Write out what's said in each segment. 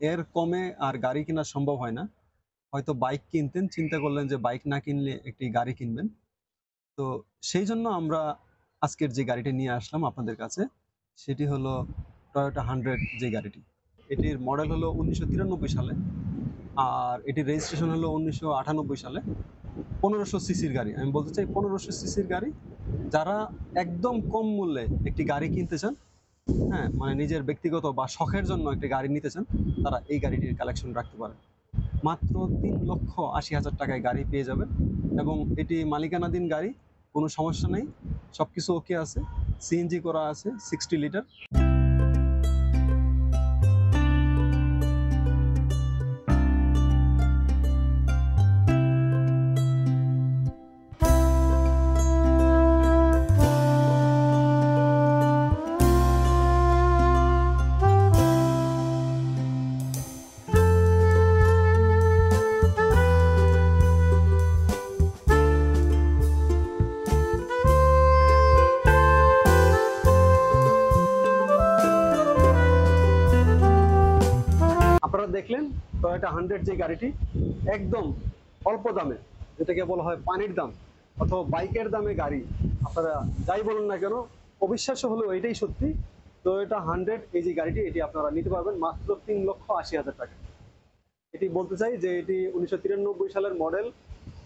এর কমে আর গাড়ি কেনা সম্ভব হয় না। হয়তো বাইক কিনতেন, চিন্তা করলেন যে বাইক না কিনলে একটি গাড়ি কিনবেন। তো সেইজন্য আমরা আজকের যে গাড়িটি নিয়ে আসলাম আপনাদের কাছে, সেটি হলো টয়োটা 100 যে গাড়িটি। এটির মডেল হলো ১৯৯৩ সালে। আর এটির রেজিস্ট্রেশন হলো ১৯৯৮ সালে। ১৫০০ সিসির গাড়ি। আমি বলতে চাই ১৫০০ সিসির গাড়ি। যারা একদম কম মূল্যে একটি গাড়ি কিনতে চান, হ্যাঁ? মানে নিজের ব্যক্তিগত বা শখের জন্য একটি গাড়ি নিতে চান, তারা এই গাড়িটির কালেকশন রাখতে পারেন। মাত্র ৩,৮০,০০০ টাকায় গাড়ি পেয়ে যাবেন এবং এটি মালিকানাধীন গাড়ি, কোনো সমস্যা নেই। সবকিছু ওকে আছে। সিএনজি করা আছে 60 লিটার। আপনারা দেখলেন টয়োটা 100 যে গাড়িটি একদম অল্প দামে, যেটাকে বলা হয় পানির দাম অথবা বাইকের দামে গাড়ি, আপনারা যাই বলুন না কেন, অবিশ্বাস্য হলেও এটাই সত্যি। টয়োটা 100 এই যে গাড়িটি, এটি আপনারা নিতে পারবেন মাত্র ৩,৮০,০০০ টাকা। এটি বলতে চাই যে এটি ১৯৯৩ সালের মডেল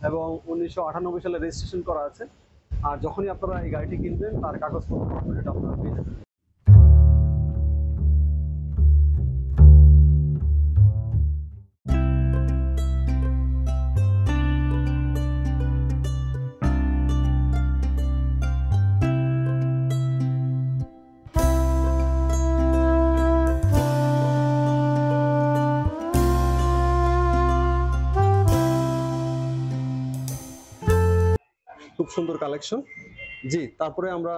এবং ১৯৯৮ সালে রেজিস্ট্রেশন করা আছে। আর যখনই আপনারা এই গাড়িটি কিনবেন তার কাগজপত্র আপডেট আপনারা পেয়ে যাবেন। খুব সুন্দর কালেকশন। জি, তারপরে আমরা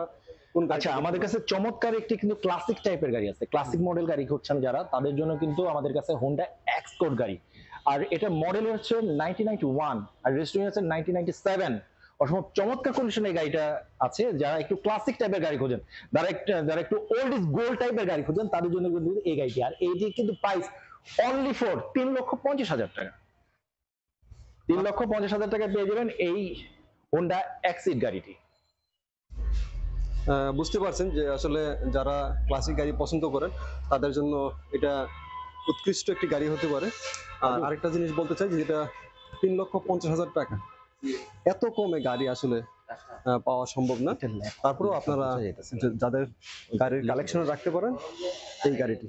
কোন আচ্ছা, গাড়িটা আমাদের কাছে চমৎকার একটি কিন্তু ক্লাসিক টাইপের গাড়ি আছে। ক্লাসিক মডেল গাড়ি খুঁজছেন যারা, তাদের জন্য কিন্তু আমাদের কাছে হোন্ডা এক্সকোর্ট গাড়ি। আর এটা মডেল হচ্ছে 1991 আর রেজিস্ট্রেশন হচ্ছে 1997। অসম্ভব চমৎকার কন্ডিশনে এই গাড়িটা আছে। যারা একটু ক্লাসিক টাইপের গাড়ি খোঁজেন, যারা একটু ওল্ড ইজ গোল্ড টাইপের গাড়ি খোঁজেন, তাদের জন্য কিন্তু এই গাড়িটি। আর এইটি কিন্তু প্রাইস অনলি ফর ৩,৫০,০০০ টাকা। ৩,৫০,০০০ টাকা পেয়ে যাবেন এই হোন্ডা এক্সিড গাড়িটি। বুঝতে পারছেন যে আসলে যারা ক্লাসিক গাড়ি পছন্দ করেন তাদের জন্য এটা উৎকৃষ্ট একটি গাড়ি হতে পারে। আর আরেকটা জিনিস বলতে চাই, যেটা ৩,৫০,০০০ টাকা, এত কমে গাড়ি আসলে পাওয়া সম্ভব না। তারপরেও আপনারা যাদের গাড়ির কালেকশনে রাখতে পারেন এই গাড়িটি।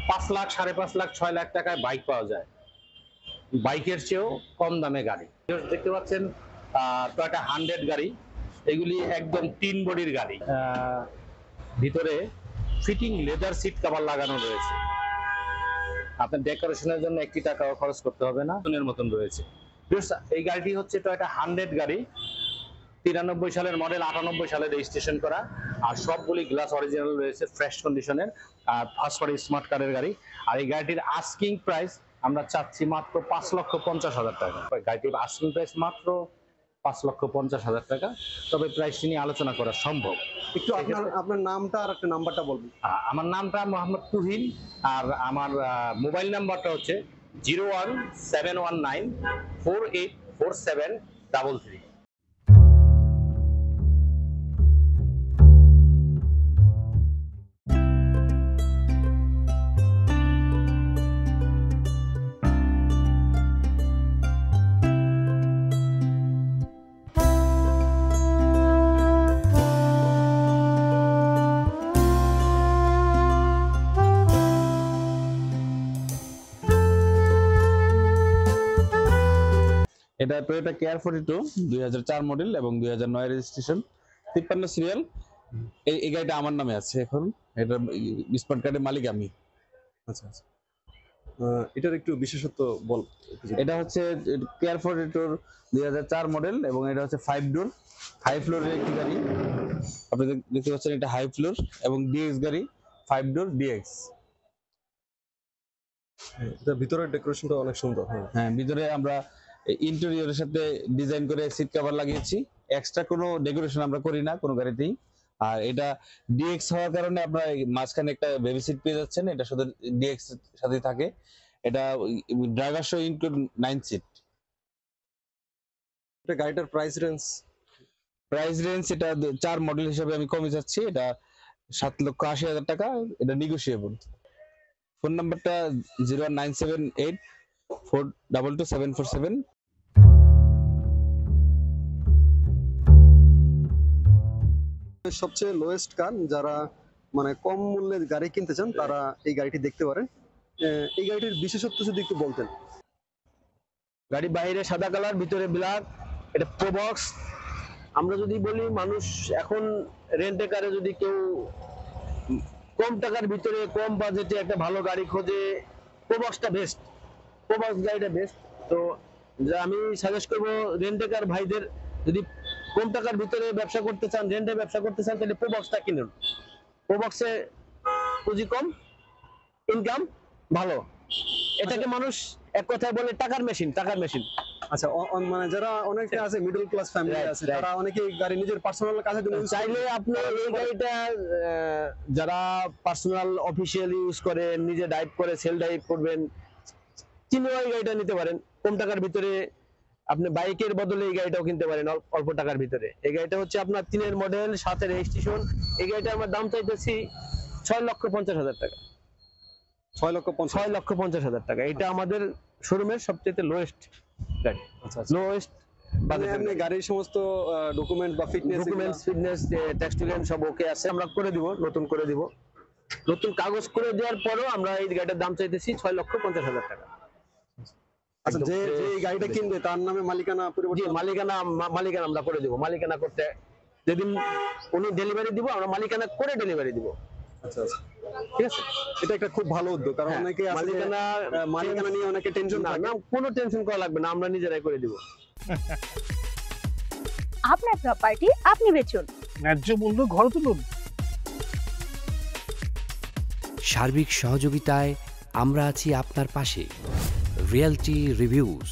পাঁচ লাখ, ৫.৫ লাখ, ৬ লাখ টাকায় বাইক পাওয়া যায়। বাইকের চেয়েও কম দামে গাড়ি দেখতে পাচ্ছেন। টয়োটা 100 গাড়ি, এগুলি একদম তিন বডির গাড়ি। ভিতরে ফিটিং লেদার সিট কভার লাগানো রয়েছে। আপনার ডেকোরেশনের জন্য ১ টাকাও খরচ করতে হবে না, এর মতন রয়েছে। এই গাড়িটি হচ্ছে টয়োটা 100 গাড়ি, 93 সালের মডেল, 98 সালে রেজিস্ট্রেশন করা। আর সবগুলি গ্লাস অরিজিনাল রয়েছে, ফ্রেশ কন্ডিশনের। আর ফার্স্ট পার্টি স্মার্ট কার্ডের গাড়ি। আর এই গাড়িটির আস্কিং প্রাইস আমরা চাচ্ছি মাত্র ৫,৫০,০০০ টাকা। গাড়িটির আস্কিং প্রাইস মাত্র ৫,৫০,০০০ টাকা। তবে প্রাইসটি নিয়ে আলোচনা করা সম্ভব। একটু আপনার নামটা আর একটা নাম্বারটা বলবেন। আমার নামটা মোহাম্মদ তুহিন, আর আমার মোবাইল নাম্বারটা হচ্ছে 01719484733। এটা টয়োটা কেয়ার 42 ২০০৪ মডেল এবং ২০০৯ রেজিস্ট্রেশন, ৫৩ সিরিয়াল। এই গাড়িটা আমার নামে আছে এখন। এটা স্মার্ট কার্ডের মালিক আমি। আচ্ছা আচ্ছা। এটার একটু বিশেষত্ব বল একটু যদি। এটা হচ্ছে কেয়ার ফর এটোর 2004 মডেল এবং এটা হচ্ছে 5 ডোর হাই ফ্লোরের একটি গাড়ি। আপনি দেখতে পাচ্ছেন এটা হাই ফ্লোর এবং ডিএক্স গাড়ি 5 ডোর ডিএক্স। এটা ভিতরের ডেকোরেশনটা অনেক সুন্দর। হ্যাঁ, হ্যাঁ, ভিতরে আমরা ইন্টেরিয়রের সাথে ডিজাইন করে সিট কভার লাগিয়েছি। এক্সট্রা কোনো ডেকোরেশন আমরা করি না কোনো গাড়িতেই। আর এটা ডিএক্স হওয়ার কারণে আপনারা এই মাঝখানে একটা বেবি সিট পেয়ে যাচ্ছেন, এটা শুধু ডিএক্স এর সাথে থাকে। এটা ড্রাইভার সহ ইনক্লুড 9 সিট। এটা গাড়িটার প্রাইস রেঞ্জ? প্রাইস রেঞ্জ এটা 4 মডেল হিসেবে আমি কমে যাচ্ছি, এটা 7,80,000 টাকা, এটা নেগোশিয়েবল। ফোন নাম্বারটা 01978422747। সবচেয়ে লোয়েস্ট কার, যারা মানে কম মূল্যে গাড়ি কিনতে চান তারা এই গাড়িটি দেখতে পারেন। এই গাড়িটির বিশেষত্ব যদি একটু বলতেন। গাড়ি বাইরে সাদা কালার, ভিতরে ব্ল্যাক, এটা প্রোবক্স। আমরা যদি বলি মানুষ এখন রেন্টে কারে যদি কেউ কম টাকার ভিতরে কম বাজেটে একটা ভালো গাড়ি খোঁজে, প্রোবক্সটা বেস্ট, প্রোবক্স গাড়িটা বেস্ট। তো যা আমি সাজেস্ট করবো রেন্টে কার ভাইদের, যদি কম টাকার ভিতরে ব্যবসা করতে চান, রেন্টে ব্যবসা করতে চান, তাহলে প্রোবক্সটা কিনুন। প্রোবক্সে পুঁজি কম, ইনকাম ভালো। এটাকে মানুষ এক কথায় বলে টাকার মেশিন, টাকার মেশিন। আচ্ছা, মানে যারা অনেকে আছে মিডল ক্লাস ফ্যামিলি Right, আছে, right. তারা অনেকে গাড়ি নিজের পার্সোনাল কাজের জন্য use চাইলে আপনি এই গাড়িটা যারা পার্সোনাল অফিসিয়াল ইউজ করেন, নিজে ড্রাইভ করে সেল ড্রাইভ করবেন, চিনে এই গাড়িটা নিতে পারেন। কম টাকার ভিতরে আপনি বাইকের বদলে এই গাড়িটাও কিনতে পারেন অল্প টাকার ভিতরে। এই গাড়িটা হচ্ছে আপনার 3 মডেল, 7 রেজিস্ট্রেশন। এই গাড়িটা আমার দাম চাইতেছি 6,50,000 টাকা। 6,50,000। 6,50,000 টাকা। এটা আমাদের শোরুমের সবচেয়ে লোয়েস্ট গাড়ি, আচ্ছা আচ্ছা। লোয়েস্ট মানে আপনি গাড়ির সমস্ত ডকুমেন্ট বা fitness documents, fitness, tax token সব ওকে আছে, আমরা করে দিব, নতুন করে দিব। নতুন কাগজ করে দেওয়ার পরেও আমরা এই গাড়িটার দাম চাইতেছি 6,50,000 টাকা। আচ্ছা, যে যে এই গাড়িটা কিনবে তার নামে মালিকানা জি, পরিবর্তন? মালিকানা আমরা করে দিব। মালিকানা করতে যেদিন উনি ডেলিভারি দিব, আমরা মালিকানা করে ডেলিভারি দিব। আচ্ছা আচ্ছা, ঠিক আছে। এটা একটা খুব ভালো উদ্যোগ, কারণ হ্যাঁ, অনেকে আছে যে, মালিকানা নিয়ে অনেকে টেনশন না, থাকে। না, কোনো টেনশন করা লাগবে না, আমরা নিজেরাই করে দিব। আপনার প্রপার্টি আপনি বেচুন, ন্যায্য মূল্য ঘর তুলুন। সার্বিক সহযোগিতায় আমরা আছি আপনার পাশে। Realty reviews.